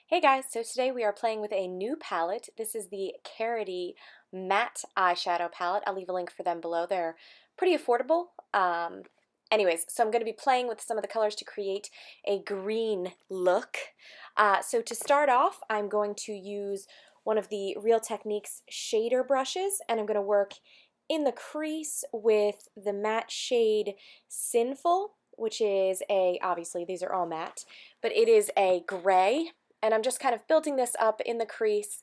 Hey guys, so today we are playing with a new palette. This is the Karity Matte Eyeshadow Palette. I'll leave a link for them below. They're pretty affordable. Anyways, so I'm going to be playing with some of the colors to create a green look. So to start off, I'm going to use one of the Real Techniques shader brushes, and I'm going to work in the crease with the matte shade Sinful, which is obviously these are all matte, but it is a gray. And I'm just kind of building this up in the crease.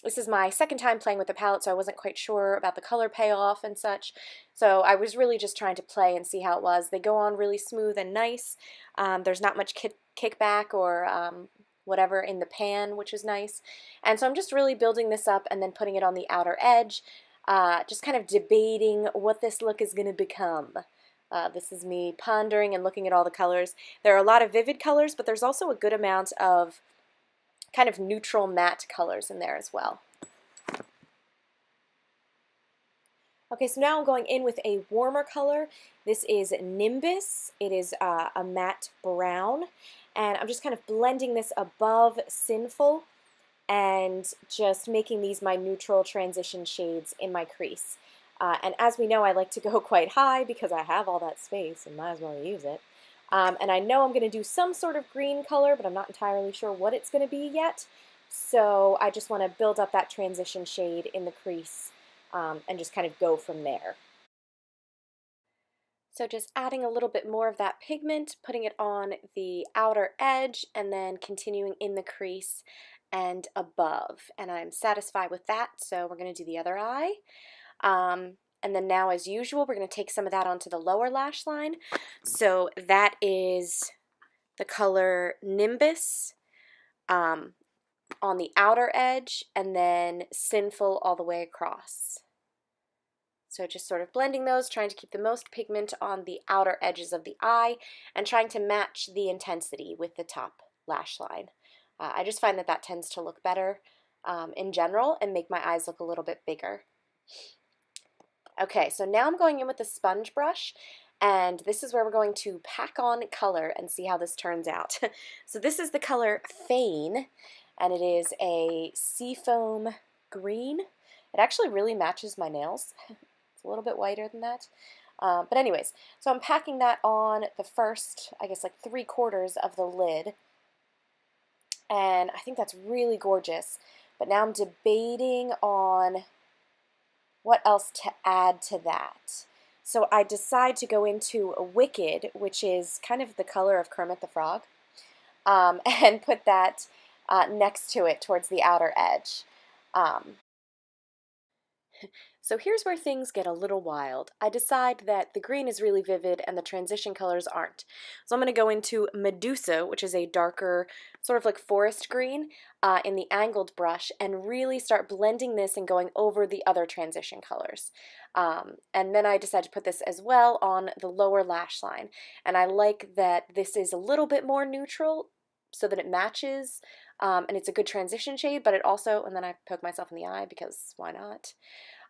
This is my second time playing with the palette, so I wasn't quite sure about the color payoff and such. So I was really just trying to play and see how it was. They go on really smooth and nice. There's not much kickback or whatever in the pan, which is nice. And so I'm just really building this up and then putting it on the outer edge, just kind of debating what this look is going to become. This is me pondering and looking at all the colors. There are a lot of vivid colors, but there's also a good amount of kind of neutral matte colors in there as well. Okay, so now I'm going in with a warmer color. This is Nimbus. It is a matte brown, and I'm just kind of blending this above Sinful and just making these my neutral transition shades in my crease. And as we know, I like to go quite high because I have all that space and might as well use it. And I know I'm going to do some sort of green color, but I'm not entirely sure what it's going to be yet. So I just want to build up that transition shade in the crease and just kind of go from there. So just adding a little bit more of that pigment, putting it on the outer edge, and then continuing in the crease and above. And I'm satisfied with that, so we're going to do the other eye. And then now, as usual, we're going to take some of that onto the lower lash line. So that is the color Nimbus on the outer edge, and then Sinful all the way across. So just sort of blending those, trying to keep the most pigment on the outer edges of the eye, and trying to match the intensity with the top lash line. I just find that that tends to look better in general and make my eyes look a little bit bigger. Okay, so now I'm going in with the sponge brush, and this is where we're going to pack on color and see how this turns out. So this is the color Feign, and it is a seafoam green. It actually really matches my nails. It's a little bit whiter than that. But anyways, so I'm packing that on the first, I guess like 3/4 of the lid, and I think that's really gorgeous. But now I'm debating on what else to add to that. So I decide to go into a Wicked, which is kind of the color of Kermit the Frog, and put that next to it towards the outer edge. So here's where things get a little wild. I decide that the green is really vivid and the transition colors aren't. So I'm going to go into Medusa, which is a darker, sort of like forest green, in the angled brush, and really start blending this and going over the other transition colors. And then I decide to put this as well on the lower lash line. And I like that this is a little bit more neutral so that it matches, and it's a good transition shade, but it also, and then I poke myself in the eye because why not?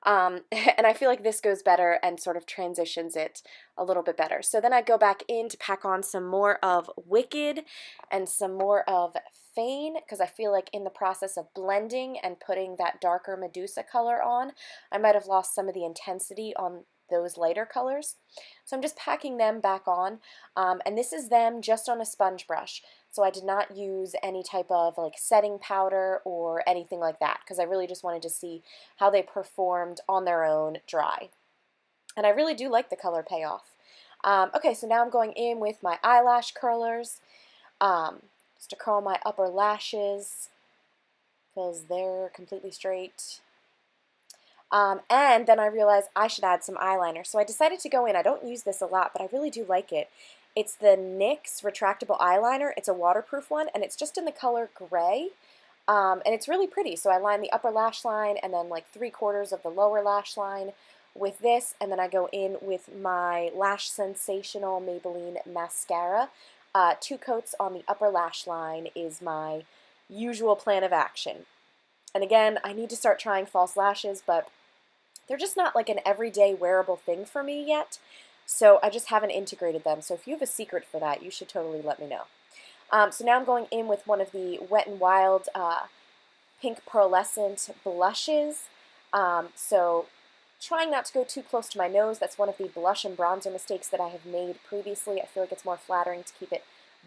And I feel like this goes better and sort of transitions it a little bit better. So then I go back in to pack on some more of Wicked and some more of Feign, because I feel like in the process of blending and putting that darker Medusa color on, I might have lost some of the intensity on those lighter colors. So I'm just packing them back on, and this is them just on a sponge brush. So I did not use any type of like setting powder or anything like that because I really just wanted to see how they performed on their own dry. And I really do like the color payoff. Okay, so now I'm going in with my eyelash curlers just to curl my upper lashes because they're completely straight. And then I realized I should add some eyeliner. So I decided to go in. I don't use this a lot, but I really do like it. It's the NYX retractable eyeliner. It's a waterproof one, and it's just in the color gray. And it's really pretty. So I line the upper lash line and then like 3/4 of the lower lash line with this, and then I go in with my Lash Sensational Maybelline Mascara. 2 coats on the upper lash line is my usual plan of action. And again, I need to start trying false lashes, but they're just not like an everyday wearable thing for me yet. So I just haven't integrated them. So if you have a secret for that, you should totally let me know. So now I'm going in with one of the Wet n Wild pink pearlescent blushes. So trying not to go too close to my nose. That's one of the blush and bronzer mistakes that I have made previously. I feel like it's more flattering to keep it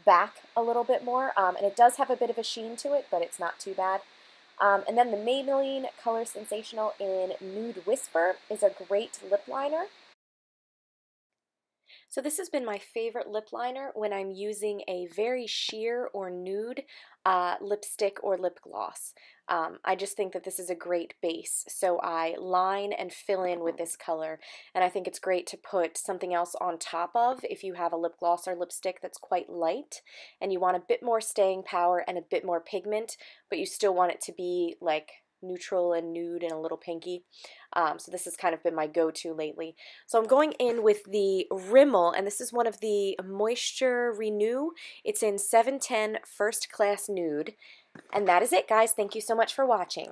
back a little bit more. And it does have a bit of a sheen to it, but it's not too bad. And then the Maybelline Color Sensational in Nude Whisper is a great lip liner. So this has been my favorite lip liner when I'm using a very sheer or nude lipstick or lip gloss. I just think that this is a great base. So I line and fill in with this color, and I think it's great to put something else on top of if you have a lip gloss or lipstick that's quite light and you want a bit more staying power and a bit more pigment, but you still want it to be like neutral and nude and a little pinky. So this has kind of been my go-to lately. So I'm going in with the Rimmel, and this is one of the Moisture Renew. It's in 710 First Class Nude. And that is it, guys. Thank you so much for watching.